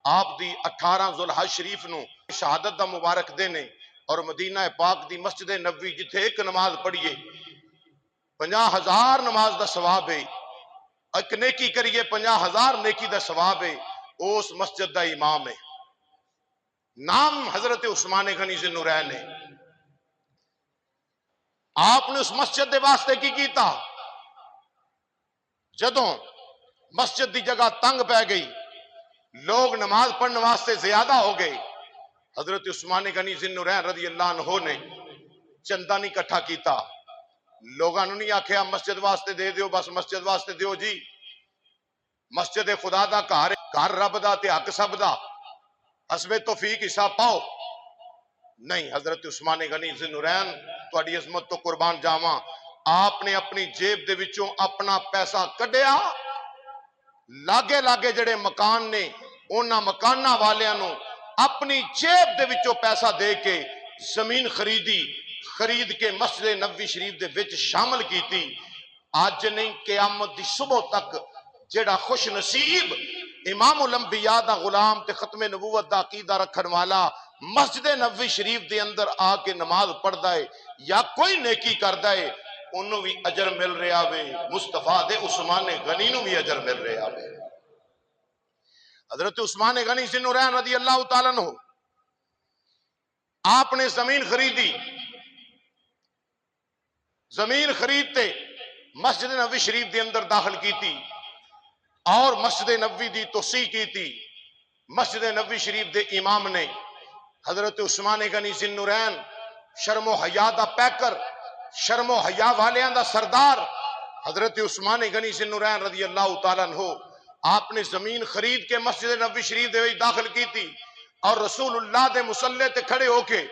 آپ دی 18 ذوالحج شریف نو شہادت دا مبارک دینے اور مدینہ پاک دی مسجد نبوی جتھے ایک نماز پڑھیے 50,000 نماز دا ثواب ہے، ایک نیکی کریے 50,000 نیکی دا ثواب ہے، اس مسجد دا امام ہے، نام حضرت عثمان غنی ذی النورین ہے۔ آپ نے اس مسجد دے واسطے کی کیتا؟ جدوں مسجد دی جگہ تنگ پہ گئی، لوگ نماز پڑھنے واسطے زیادہ ہو گئے، حضرت عثمان غنی ذی النورین رضی اللہ عنہ نے چندہ نہیں کٹھا کیتا، لوگاں نوں نہیں آکھیا مسجد واسطے دے دیو، بس مسجد واسطے دیو جی، مسجد خدا دا گھر رب دا تے حق سب دا، حسب توفیق حساب پاؤ۔ نہیں، حضرت عثمان غنی ذی النورین تہاڈی عظمت تو قربان جاواں، آپ نے اپنی جیب دے وچوں اپنا پیسہ کڈیا، لاگے لاگے جڑے مکان نے انہاں مکاناں والیاں نوں اپنی جیب دے وچوں پیسہ دے کے زمین خرید کے مسجد نبوی شریف دے وچ شامل کیتی۔ آج نہیں، قیامت دی صبح تک جڑا خوش نصیب امام الانبیاء دا غلام تے ختم نبوت دا عقیدہ رکھن والا مسجد نبوی شریف دے اندر آ کے نماز پڑھدا ہے یا کوئی نیکی کردا ہے، انہوں بھی اجر مل رہا وے، مصطفیٰ دے عثمان غنی نوں بھی اجر مل رہا وے۔ حضرت عثمان غنی ذی النورین رضی اللہ تعالیٰ عنہ، آپ نے زمین خریدی، زمین خریدتے مسجد نبوی شریف دے اندر داخل کیتی اور مسجد نبوی دی توسیع کیتی۔ مسجد نبوی شریف دے امام نے حضرت عثمان غنی ذی النورین شرم و حیا دا پیکر، شرم و حیا والیاں دا سردار حضرت عثمان غنی ذی النورین رضی اللہ تعالیٰ عنہ، آپ نے زمین خرید کے مسجد نبوی شریف دے وچ داخل کیتی اور رسول اللہ دے مصلی تے کھڑے ہو کے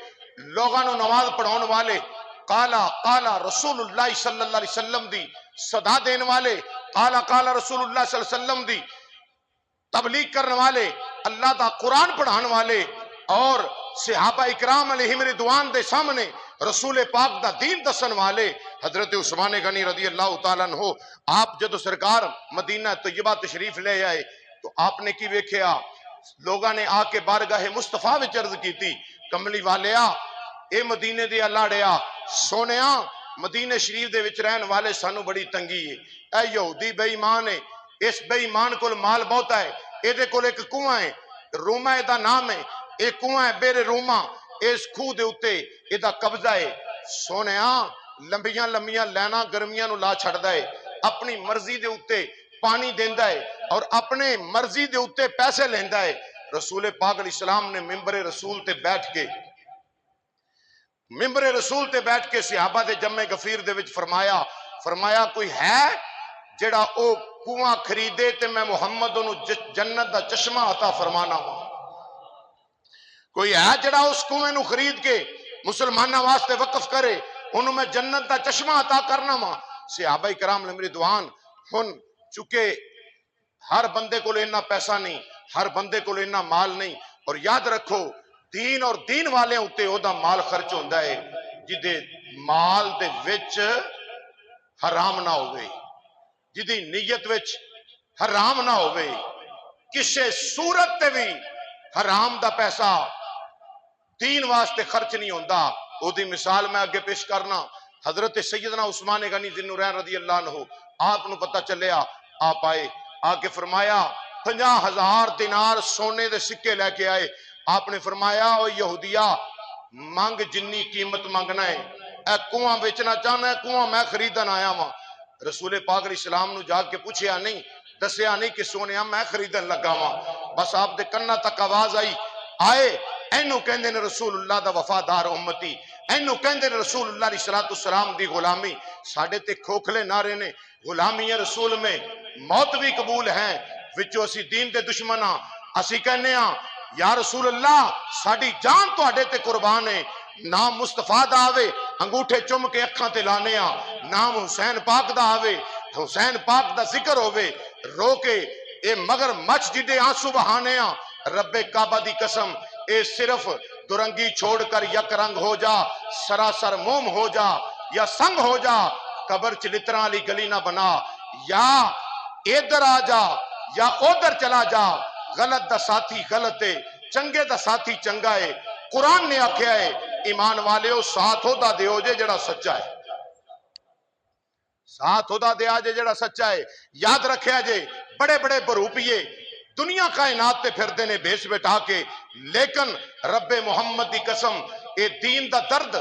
لوگاں نوں نماز پڑھاؤن والے قالا رسول اللہ صلی اللہ علیہ وسلم دی صدا دین والے، قالا رسول اللہ صلی اللہ علیہ وسلم دی تبلیغ کرنے والے، اللہ دا قرآن پڑھان والے اور صحابہ اکرام علیہم رضوان دے سامنے رسول پاک دا دین دسن والے حضرت عثمان غنی رضی اللہ تعالیٰ عنہ، آپ جدو سرکار مدینہ طیبہ تشریف لے آئے تو آپ نے کی ویکھیا؟ لوگاں نے آ کے بارگاہ مصطفیٰ وچ عرض کیتی، کملی والیا اے مدینے دے الاڑیا سونیا، مدینہ شریف دے وچ رہن والے سانو بڑی تنگی ہے، اے یہودی بے ایمان ہے، اس بے ایمان کول مال بہت ہے، اے دے کول ایک کنواں ہے، روما اے دا نام ہے، اے کنواں ہے بیر روما، اس کھو دے اتے اے دا قبضہ ہے، سونیا لمبیاں لمبیاں لینا گرمیاں نو لا چھڑدا ہے، اپنی مرضی دے اتے پانی دیندا ہے اور اپنے مرضی دے اتے پیسے لیندا ہے۔ رسول پاک علیہ السلام نے ممبر رسول تے بیٹھ کے صحابہ دے جمع غفیر دے وچ فرمایا کوئی ہے جڑا او کنواں خریدے تے میں محمد انہوں جنت دا چشمہ عطا فرمانا ہوں؟ کوئی ہے جڑا اس کنویں نو خرید کے مسلمانہ واسطے وقف کرے انہوں میں جنت دا چشمہ عطا کرنا ہوں؟ صحابہ کرام علیہم رضوان ہن چکے ہر بندے کو لینا پیسہ نہیں، ہر بندے کو لینا مال نہیں، اور یاد رکھو دین اور دین والے ہوتے ہو دا مال خرچ ہوندہ ہے جدے مال دے وچ حرام نہ ہوئے، جدی نیت وچ حرام نہ ہوئے، کسے صورت تے بھی حرام دا پیسہ دین واسطے خرچ نہیں ہوندہ۔ او دی مثال میں آگے پیش کرنا، حضرت سیدنا عثمان غنی ذی النورین رضی اللہ عنہ، آپ نو پتہ چلیا، آپ آئے آگے فرمایا 50,000 دینار سونے دے سکے لے کے آئے، آپ نے فرمایا او یہودیہ مانگ جنی قیمت مانگنا ہے، اے کنواں بیچنا چاہنا ہے، کنواں میں خریدن آیا ہوں۔ رسول پاک علیہ السلام نو جا کے پوچھیا نہیں، دسیا نہیں کہ سونیا میں خریدن لگا ہوں، بس آپ دے کنہ تک آواز آئے اینو کہندے نے رسول اللہ دا وفادار امتی، اینو کہندے نے رسول اللہ علیہ السلام دی غلامی۔ ساڑھے تے کھوکھلے نعرے نے غلامی رسول میں موت بھی قبول ہیں، وچو اسی دین دے دشمناں اسی کہنے ہاں یا رسول اللہ ساڑھی جان تو اڈے تے قربان ہے، نام مصطفیٰ دا آوے انگوٹھے چم کے اکھاں تے لانے ہاں، نام حسین پاک دا آوے حسین پاک دا ذکر ہوئے رو کے اے مگر مچ جدے آنسو بہانے ہاں، رب کعبہ دی قسم اے صرف درنگی چھوڑ کر یک رنگ ہو جا، سراسر موم ہو جا یا سنگ ہو جا، قبر چلتران علی گلی نہ بنا، یا ادھر آ جا یا ادھر چلا جا، غلط دا ساتھی غلط ہے، چنگے دا ساتھی چنگا ہے۔ قرآن نے آکھیا ہے ایمان والیو ساتھ ہودا دیو جے جڑا سچا ہے، ساتھ ہودا دیا جے جڑا سچا ہے۔ یاد رکھیا جے بڑے بڑے بروپیے دنیا کائنات تے پھردے نے بھیس بٹھا کے، لیکن رب محمد دی قسم اے دین دا درد،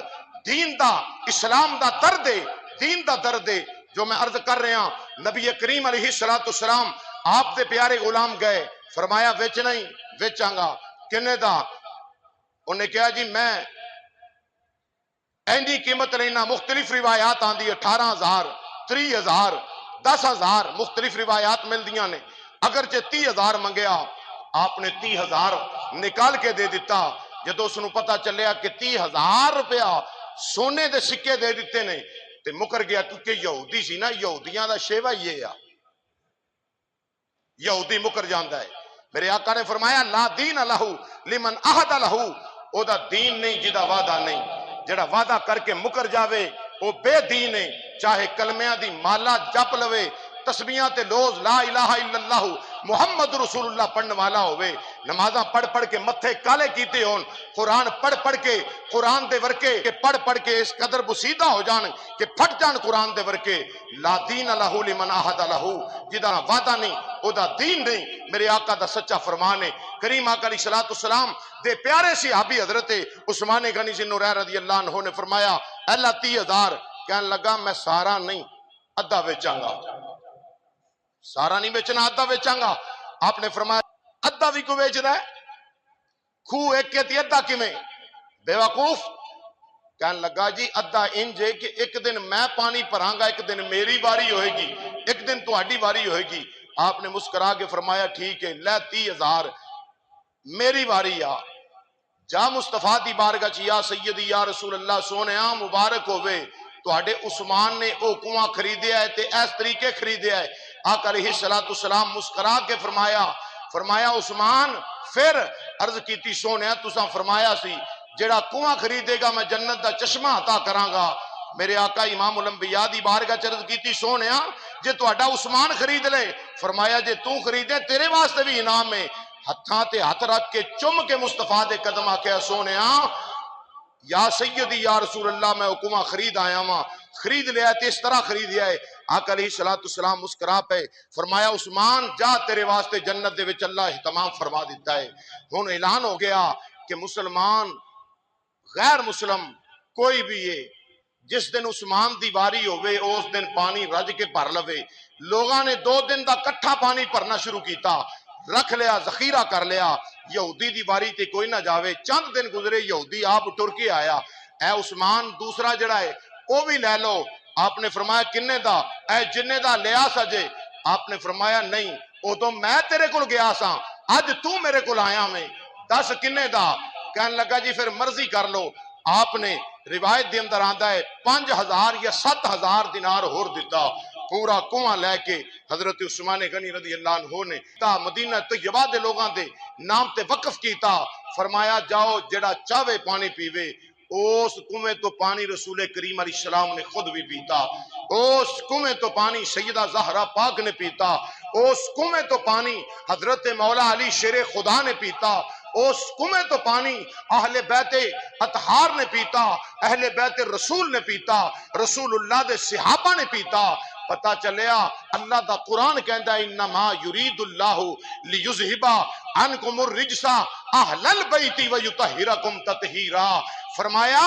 دین دا اسلام دا درد ہے، دین دا درد ہے جو میں عرض کر رہا ہوں۔ نبی کریم علیہ السلام آپ دے پیارے غلام گئے، فرمایا وچ نہیں وچاں گا، کنے دا؟ انہیں کہا جی میں اینی قیمت لینا، مختلف روایات آندی 18,000 30,000 10,000 مختلف روایات مل دیاں نے، اگرچہ 30,000 منگیا، آپ نے 30,000 نکال کے دے دیتا۔ جدو اس نو پتا چلیا کہ 30,000 روپیہ سونے دے سکے دے دیتے نے تے مکر گیا، کیونکہ یہودی سی نا، یہودیاں دا شیوہ یہ ہے، یہودی مکر جاندہ ہے۔ میرے آقا نے فرمایا لا دین لہو لمن عہد لہو، او دا دین نہیں جدا وعدہ نہیں، جڑا وعدہ کر کے مکر جاوے او بے دین ہے، چاہے کلمیاں دی مالا جپ لوے، تسبیحاں تے لوز لا الہ الا اللہ محمد رسول اللہ پڑھنے والا ہوئے، نمازاں پڑھ پڑھ کے متھے کالے کیتے ہون، قرآن پڑھ پڑھ کے، قرآن دے ورکے کہ پڑھ پڑھ کے اس قدر بسیدہ ہو جان کہ پھٹ جان قرآن دے ورکے۔ لا دین لہو لمن عہد لہو، جدا وعدہ نہیں او دا دین نہیں۔ میرے آقا دا سچا فرمان ہے۔ کریم آقا علیہ السلام دے پیارے صحابی حضرت عثمان غنی ذی النورین رضی اللہ عنہ نے فرمایا اللہ 30,000، کہنے لگا میں سارا نہیں ادھا بیچاں گا، سارا نہیں بیچنا ادھا بیچاں گا۔ آپ نے فرمایا ادھا بھی کو بیچ رہا ہے، کھو ایک کہتی ادھا کیویں بے وقوف؟ کہنے لگا جی ادھا انج ہے کہ ایک دن میں پانی بھراں گا، ایک دن میری باری ہوئے گی، ایک دن تہاڈی باری ہوئے گی۔ آپ نے مسکرا کے فرمایا ٹھیک ہے لے 30,000 میری باری آ، جا مصطفیٰ دی بارگاہ چ یا سیدی یا رسول اللہ سونیا مبارک ہوئے، تہاڈے عثمان نے او کنواں خریدیا ہے تے اس طریقے خریدیا ہے۔ آقا علیہ السلام مسکرا کے فرمایا عثمان پھر عرض کیتی سونیا تساں فرمایا سی جڑا کنواں خریدے گا میں جنت دا چشمہ عطا کراں گا۔ میرے آقا امام الانبیاء دی بارگاہ چ عرض کیتی سونیا جے تہاڈا عثمان خرید لے، فرمایا جے تو خریدے تیرے واسطے بھی انعام ہے۔ ہتھاں تے ہاتھ رکھ کے چم کے مصطفیٰ دے قدم آکھیا سونیا یا سیدی یا رسول اللہ میں حکمہ خرید آیا ہاں، خرید لیا ہے اس طرح خرید لیا ہے۔ آقا علیہ السلام مسکرا پہ فرمایا عثمان جا تیرے واسطے جنت دے وچ اللہ اہتمام فرما دیتا ہے۔ ہن اعلان ہو گیا کہ مسلمان غیر مسلم کوئی بھی ہے جس دن عثمان دی واری ہوئے اس دن پانی رج کے بھر لوے۔ لوگاں نے 2 دن دا کٹھا پانی بھرنا شروع کیتا، رکھ لیا ذخیرہ کر لیا، یہودی دی باری تے کوئی نہ جاوے۔ چند دن گزرے یہودی آپ ٹر کے آیا، اے عثمان دوسرا جڑا ہے وہ بھی لے لو۔ آپ نے فرمایا کنے دا؟ اے جنے دا لیا سجے۔ آپ نے فرمایا نہیں او تو میں تیرے کول گیا سا، اج تو میرے کول آیا میں، 10 کنے دا؟ کہنے لگا جی پھر مرضی کر لو۔ آپ نے روایت دے اندر آندا ہے 5,000 یا 7,000 دینار ہور دیتا، پورا کنواں لے کے حضرت عثمان غنی رضی اللہ عنہ نے تا مدینہ طیبہ دے لوگاں دے نام تے وقف کیتا، فرمایا جاؤ جڑا چاہے پانی پیوے۔ اس کنویں تو پانی رسول کریم علیہ السلام نے خود بھی پیتا، اس کنویں تو پانی سیدہ زہرا پاک نے پیتا، اس کنویں تو پانی حضرت مولا علی شیر خدا نے پیتا، اس کنویں تو پانی اہل بیت اطہار نے پیتا، اہل بیت رسول نے پیتا، رسول اللہ دے صحابہ نے پیتا۔ پتا چلیا اللہ دا قرآن کہندا ہے انما یرید اللہ لیذہب عنکم الرجس اہل البیت ویطہرکم تطہیرا۔ فرمایا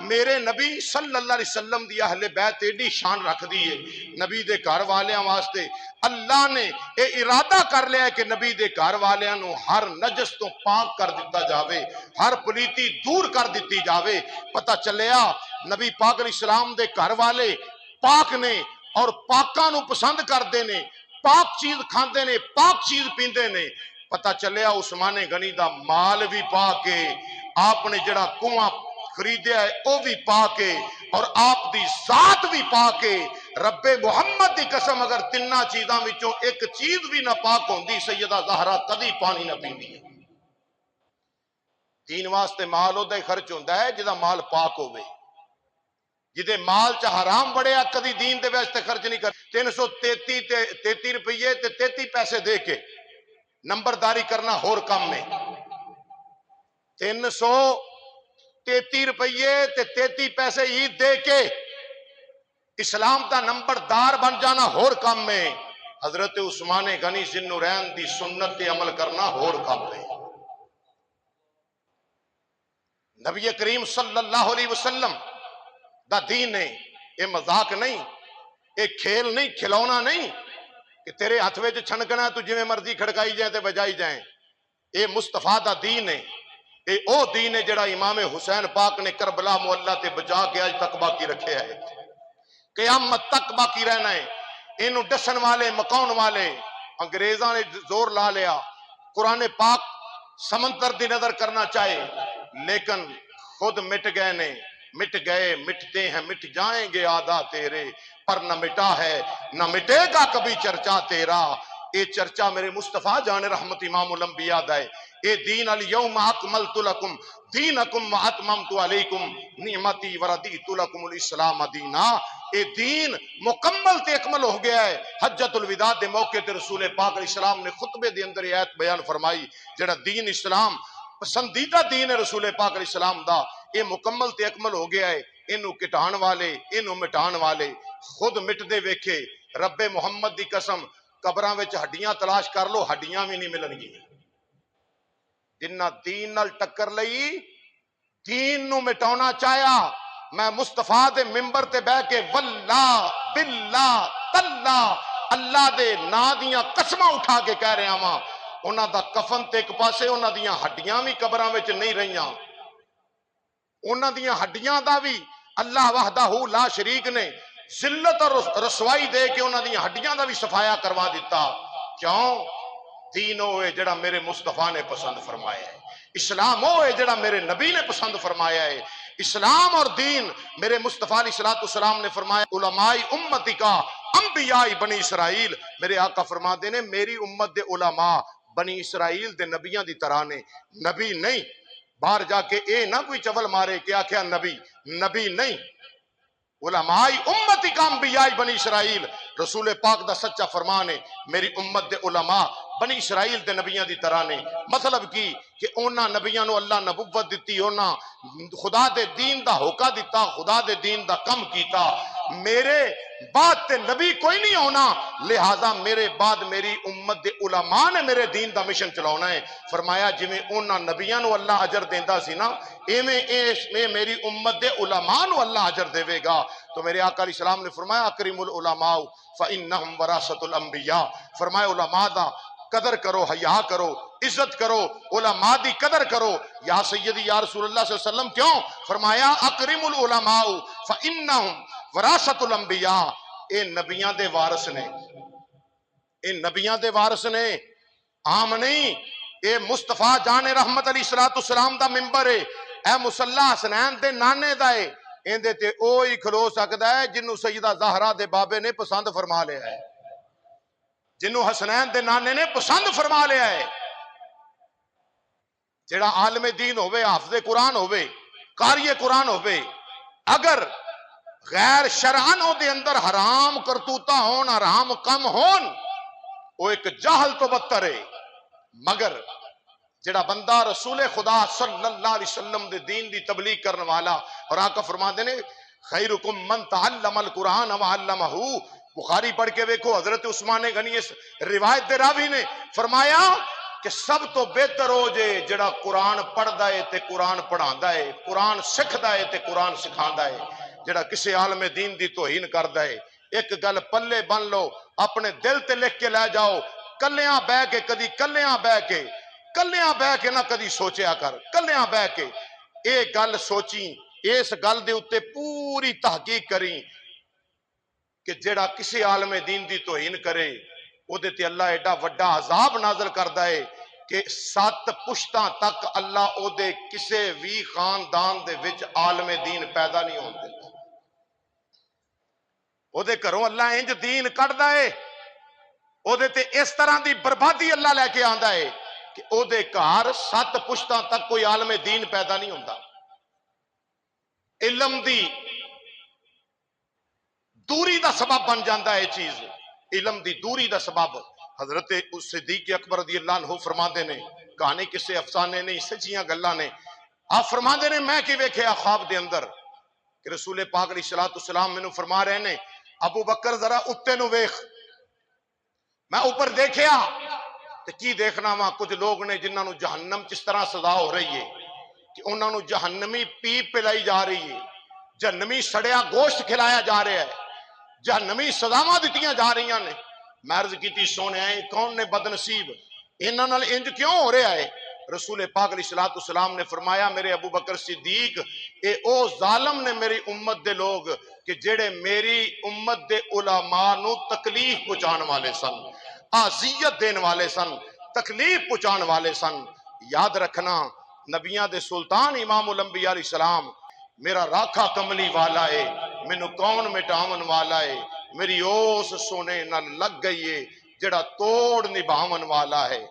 میرے نبی صلی اللہ علیہ وسلم دی اہل بیت ایڈی شان رکھ دی ہے، نبی دے گھر والیاں واسطے اللہ نے اے ارادہ کر لیا ہے کہ نبی دے گھر والیاں نو ہر نجس تو پاک کر دیتا جاوے، ہر پلیتی دور کر دیتی جاوے۔ پتا چلیا نبی پاک علیہ السلام دے گھر والے پاک نے اور پاکاں نو پسند کردے نے، پاک چیز کھاندے نے، پاک چیز پیندے نے۔ پتا چلیا عثمان غنی دا مال بھی پاک ہے، آپ نے جڑا کنواں خریدیا ہے او بھی پاک ہے، اور آپ دی ذات بھی پاک ہے۔ رب محمد دی قسم اگر تنہ چیزاں وچوں ایک چیز بھی نہ پاک ہوندی سیدہ زہرا کدی پانی نہ پیندی ہے۔ دین واسطے مال اودے خرچ ہوندا ہے جدا مال پاک ہوئے، جدے مال چ حرام بڑیا کدی دین دے واسطے خرچ نہیں کر۔ 333 روپیے تے 33 پیسے دے کے نمبرداری کرنا ہور کم میں 333 روپیے تے 33 پیسے عید دے کے اسلام دا نمبردار بن جانا ہور کم میں حضرت عثمان غنی ذی النورین دی سنت تے عمل کرنا ہور کم میں نبی کریم صلی اللہ علیہ وسلم دا دین ہے یہ مذاق نہیں یہ کھیل نہیں کھلونا نہیں کہ تیرے ہاتھ وچ چھنکنا تو جویں مرضی کھڑکائی جائیں تے بجائی جائیں یہ مصطفیٰ دا دین ہے یہ او دین ہے جڑا امام حسین پاک نے کربلا معلہ تے بجا کے آج تک باقی رکھے ہے قیامت تک باقی رہنا ہے انہوں ڈسن والے مکاؤن والے انگریزاں نے زور لا لیا قرآن پاک سمندر دی نظر کرنا چاہے لیکن خود مٹ گئے نے مٹ گئے مٹتے ہیں مٹ جائیں گے آدھا تیرے پر نہ مٹا ہے نہ مٹے گا کبھی چرچا تیرا اے چرچا میرے مصطفیٰ جان رحمت امام الانبیاء دائے اے دین الیوم اکملت لکم دینکم واتممت علیکم نعمتی وردیت لکم الاسلام دینا اے دین مکمل تے اکمل ہو گیا ہے حجت الوداع دے موقع تے رسول پاک علیہ السلام نے خطبے دے اندر آیت بیان فرمائی جڑا دین اسلام پسندیدہ دین ہے رسول پاک علیہ السلام دا اے مکمل تے اکمل ہو گیا ہے انہوں کٹان والے انہوں مٹان والے خود مٹ دے ویکھے رب محمد دی قسم قبراں وچ ہڈیاں تلاش کر لو ہڈیاں بھی نہیں ملن گی جنہ دین نال ٹکر لئی دین نو مٹاونا چاہیا میں مصطفیٰ دے ممبر تے بہ کے واللہ باللہ تاللہ اللہ دے نا دیاں قسماں اٹھا کے کہہ رہے ہاں انہاں دا کفن تے ایک پاسے انہاں دیاں ہڈیاں بھی قبراں وچ نہیں رہیاں انہاں دیاں ہڈیاں دا بھی اللہ وحدہ لا شریک نے ذلت اور رسوائی دے کے انہاں دیاں ہڈیاں دا بھی صفایا کروا دیتا کیوں دین ہوئے جڑا میرے مصطفیٰ نے پسند فرمایا ہے اسلام ہوئے جڑا میرے نبی نے پسند فرمایا ہے اسلام اور دین میرے مصطفیٰ علیہ السلام نے فرمایا علماء امتی کا انبیاء بنی اسرائیل میرے آقا فرما دینے میری امت دے علماء بنی اسرائیل دے نبیاں دی طرح نے نبی نہیں باہر جا کے اے نہ کوئی چول مارے کیا کیا نبی نہیں علماء امتی کا انبیاء بنی اسرائیل رسول پاک دا سچا فرمان ہے میری امت دے علماء بنی اسرائیل دے نبیاں دی طرح نے مطلب کی کہ اونا نبیاں نو اللہ نبوت دیتی اونا خدا دے دین دا ہوکا دیتا خدا دے دین دا کم کیتا میرے بعد تے نبی کوئی نہیں ہونا لہذا میرے بعد میری امت دے علماء نے میرے دین دا مشن چلاونا ہے فرمایا جی میں اونا نبیاں نو اللہ عجر دیندہ سی نا میں میری امت دے علماء نو اللہ عجر دے وے گا تو میرے آقا علیہ السلام نے فرمایا اکرم العلماء فإنہم وراثۃ الانبیاء فرمایا علماء دا قدر کرو حیا کرو عزت کرو علماء دی قدر کرو یا سیدی یا رسول اللہ صلی اللہ علیہ وسلم کیوں فرمایا اکرم العلماء فإنہم وراثۃ الانبیاء اے نبیاں دے وارث نے اے نبیاں دے وارث نے عام نہیں اے مصطفیٰ جان رحمت علیہ السلام دا ممبر ہے اے مصلی حسنین دے نانے دا ہے اندے تے اوہی کھلو سکدا ہے جنہوں سیدہ زہرا دے بابے نے پسند فرما لیا ہے جنہوں حسنین دے نانے نے پسند فرما لیا ہے جڑا عالم دین ہوئے حافظ قرآن ہوئے قاری قرآن ہوئے اگر غیر شرعن ہو دے اندر حرام کرتوتا ہون حرام کم ہون وہ ایک جاہل تو بدتر ہے مگر جڑا بندہ رسول خدا صلی اللہ علیہ وسلم دے دین دی تبلیغ کرنے والا اور آقا فرما دینے خیرکم من تعلم القرآن وعلمہ بخاری پڑھ کے ویکھو حضرت عثمان غنی اس روایت دے راوی نے فرمایا کہ سب تو بہتر ہو جے جڑا قرآن پڑھ دائے تے قرآن پڑھان دائے قرآن سکھ دائے تے قرآن سکھان دائے جڑا کسی عالم دین دی توہین کر دائے ایک گل پلے بن لو اپنے دل تے لکھ کے لے جاؤ کلیاں بہ کے کدی کلیاں بہ کے نہ کدی سوچیا کر کلیاں بہ کے اے گل سوچی اس گل دے اتے پوری تحقیق کریں کہ جڑا کسی عالم دین دی توہین کرے او دے تے اللہ ایڈا وڈا عذاب نازل کردا ہے کہ 7 پشتاں تک اللہ او دے کسے وی خاندان دے وچ عالم دین پیدا نہیں ہون دیندا او دے گھروں اللہ انج دین کڈدا ہے او دے تے اس طرح دی بربادی اللہ لے کے آندا ہے کہ او دے گھر 7 پشتاں تک کوئی عالم دین پیدا نہیں ہوندا علم دی دوری دا سبب بن جاندہ ہے چیز علم دی دوری دا سبب حضرت صدیق اکبر رضی اللہ عنہ فرماندے نے، کہانی کسے افسانے نہیں، سچیاں گلاں نے، آپ فرماندے نے میں کی ویکھیا خواب دے اندر کہ رسول پاک علیہ الصلوۃ والسلام مینوں فرما رہے نے ابو بکر ذرا اتے نو ویکھ، میں اوپر دیکھیا تے کی دیکھنا وا کچھ لوگ نے جنہاں نو جہنم جس طرح سزا ہو رہی ہے کہ انہاں نو جہنمی پیپ پلائی جا رہی ہے، جہنمی سڑیا گوشت کھلایا جا رہا ہے، جہنمی سزاواں دتیاں جا رہی نے۔ میں عرض کیتی سونے کون نے بد نصیب، انہاں نال انج کیوں ہو رہا ہے؟ رسول پاک علیہ الصلوۃ والسلام نے فرمایا میرے ابو بکر صدیق اے او ظالم نے میری امت دے لوگ کہ جڑے میری امت دے علماء نو تکلیف پہنچان والے سن، اذیت دین والے سن، تکلیف پہنچان والے سن۔ یاد رکھنا نبیاں دے سلطان امام الانبیاء علیہ السلام میرا راکھا کملی والا ہے، مینوں کون مٹاون والا ہے، میری اوس سونے نال لگ گئی ہے جڑا توڑ نبھاون والا ہے۔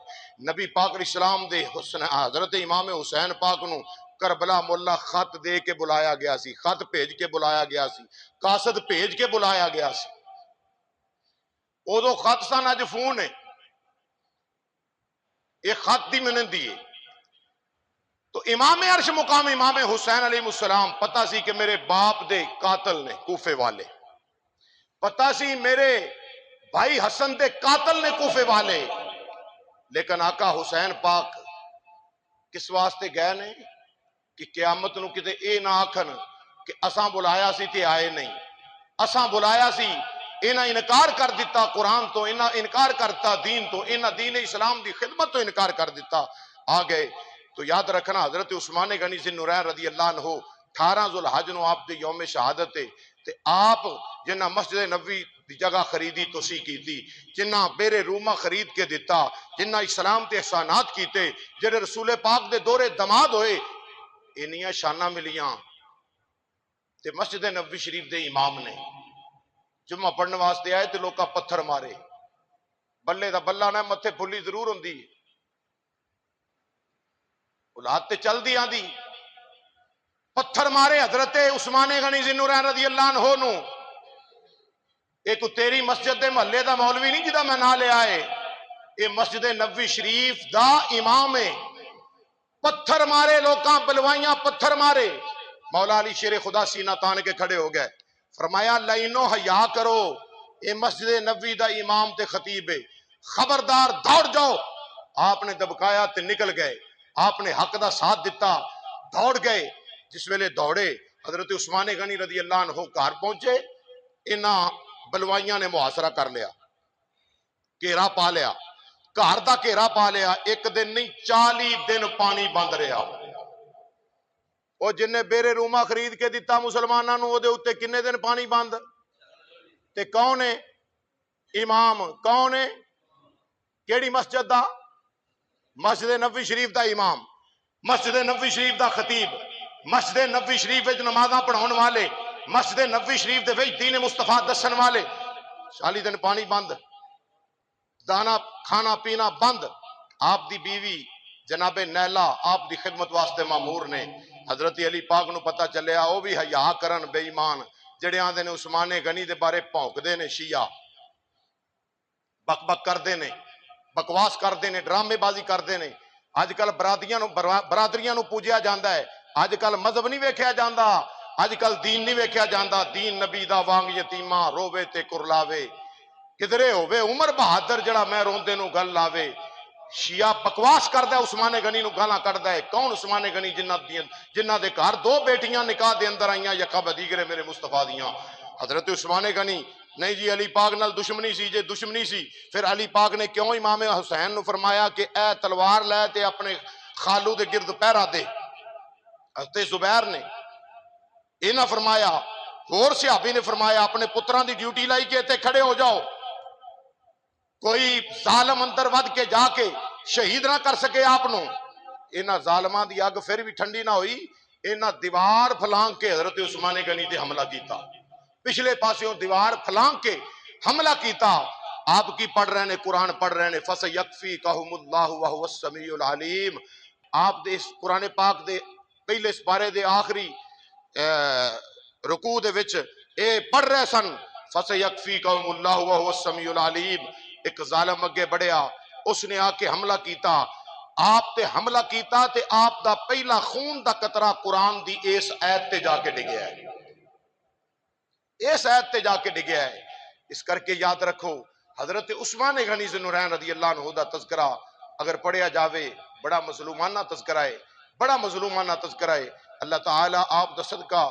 نبی پاک علیہ السلام دے حضرت امام حسین پاک نو کربلا مولا خط دے کے بلایا گیا سی، خط بھیج کے بلایا گیا سی، قاصد بھیج کے بلایا گیا سی۔ ادو خط سن اج فون ہے، یہ خط دی منندی ہے۔ تو امام عرش مقام امام حسین علیہ السلام پتہ سی کہ میرے باپ دے قاتل نے کوفے والے، پتہ سی میرے بھائی حسن دے قاتل نے کوفے والے، لیکن آقا حسین پاک کس واسطے گئے نے کہ قیامت نو کتے اے نہ آکھن کہ اساں بلایا سی تے آئے نہیں، اساں بلایا سی انہاں انکار کر دیتا قرآن تو، انہاں انکار کرتا دین تو، انہاں دین اسلام دی خدمت تو انکار کر دیتا، آ گئے۔ تو یاد رکھنا حضرت عثمان غنی ذی النورین رضی اللہ عنہ 18 ذوالحج نو آپ دے یوم شہادت ہے تے آپ جنہ مسجد نبوی دی جگہ خریدی توسی کیتی، جنہ بیر رومہ خرید کے دیتا، جنہ اسلام تے احسانات کیتے، جڑے رسول پاک دے دورے دماد ہوئے، انہیاں شانہ ملیاں تے مسجد نبوی شریف دے امام نے جمعہ پڑھنے واسطے آئے تے لوکاں پتھر مارے، بلے دا بلہ نہ متھے پھلی ضرور ہوندی، اولاد تے چل دی آندی، پتھر مارے حضرت عثمان غنی ذی النورین رضی اللہ عنہ نو۔ اے تو تیری مسجد دے محلے دا مولوی نہیں جدا میں نہ لے آئے، اے مسجد نبوی شریف دا امام ہے، پتھر مارے لوکاں، بلوائیاں پتھر مارے۔ مولا علی شیر خدا سینہ تان کے کھڑے ہو گئے، فرمایا لائنو حیا کرو، اے مسجد نبوی دا امام تے خطیب ہے، خبردار دوڑ جاؤ۔ آپ نے دبکایا تے نکل گئے، آپ نے حق دا ساتھ دیتا، دوڑ گئے۔ جس ویلے دوڑے حضرت عثمان غنی رضی اللہ عنہ گھر پہنچے، انہاں بلوائیاں نے محاصرہ کر لیا، گھیرا پا لیا، گھر دا گھیرا پا لیا، ایک دن نہیں 40 دن پانی بند رہا۔ وہ جن نے بیرے رومہ خرید کے دیتا مسلمانوں نو دے اتے کنے دن پانی بند، تے کون ہے امام؟ کون ہے؟ کیڑی مسجد دا؟ مسجد نبوی شریف دا امام، مسجد نبوی شریف دا خطیب، مسجد نبوی شریف وچ نمازاں پڑھاؤن والے، مسجد نبوی شریف دے وچ دین مصطفیٰ دسن والے، 40 دن پانی بند، دانا کھانا پینا بند۔ آپ دی بیوی جناب نیلا آپ دی خدمت واسطے مامور نے، حضرت علی پاک نو پتہ چلیا او بھی حیا کرن بے ایمان، جڑے آندے نے عثمان غنی دے بارے پھونکدے نے، شیعہ بک بک کردے نے، بکواس کردے نے، ڈرامے بازی کردے نے۔ اج کل برادریاں نو پوجیا جاندا ہے، اج کل مذہب نہیں ویکھیا جاندا، اج کل دین نہیں ویکھیا جاندا، دین نبی دا وانگ یتیماں رووے تے کرلاوے، کدرے ہووے عمر بہادر جڑا میں روندے نو گل لاوے۔ شیعہ بکواس کردا ہے، عثمان غنی نو گالاں کڈدا ہے۔ کون عثمان غنی جنہ دے گھر 2 بیٹیاں نکاح دے اندر آئیاں، یکا بدیگرے میرے مصطفیٰ دیاں۔ حضرت عثمان غنی نہیں جی علی پاک نال دشمنی سی، جے دشمنی سی پھر علی پاک نے کیوں امام حسین نو فرمایا کہ اے تلوار لے تے اپنے خالو دے گرد پہرا دے؟ حضرت زبیر نے یہ نہ فرمایا، اور صحابی نے فرمایا اپنے پتران دی ڈیوٹی لائی کے تے کھڑے ہو جاؤ، کوئی ظالم اندر ود کے جا کے شہید نہ کر سکے آپ نو۔ انہاں ظالمان دی اگ پھر بھی ٹھنڈی نہ ہوئی، انہاں دیوار پھلانگ کے حضرت عثمان غنی تے حملہ کیتا، پچھلے پاسوں دیوار پھلانگ کے حملہ کیتا۔ آپ کی پڑھ رہے نے، قرآن پڑھ رہے نے، فَسَيَكْفِيكَهُمُ اللَّهُ وَهُوَ السَّمِيعُ الْعَلِيمُ۔ آپ دے اس قرآن پاک دے پہلے سپارے دے آخری رکوع دے وچ اے پڑھ رہے سن، فَسَيَكْفِيكَهُمُ اللَّهُ وَهُوَ السَّمِيعُ الْعَلِيمُ۔ ایک ظالم اگے بڑھیا، اس نے آ کے حملہ کیتا، آپ تے حملہ کیتا تے آپ دا پہلا خون دا قطرہ قرآن دی اس آیت تے جا کے ڈگیا ہے، اس آیت تے جا کے ڈگیا ہے۔ اس کر کے یاد رکھو حضرت عثمان غنی ذو النورین رضی اللہ عنہ دا تذکرہ اگر پڑھیا جاوے بڑا مظلومانہ تذکرہ ہے، بڑا مظلومانہ تذکرہ ہے۔ اللہ تعالیٰ آپ دا صدقہ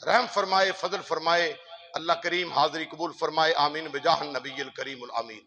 رحم فرمائے، فضل فرمائے، اللہ کریم حاضری قبول فرمائے، آمین بجاہ النبی الکریم الامین۔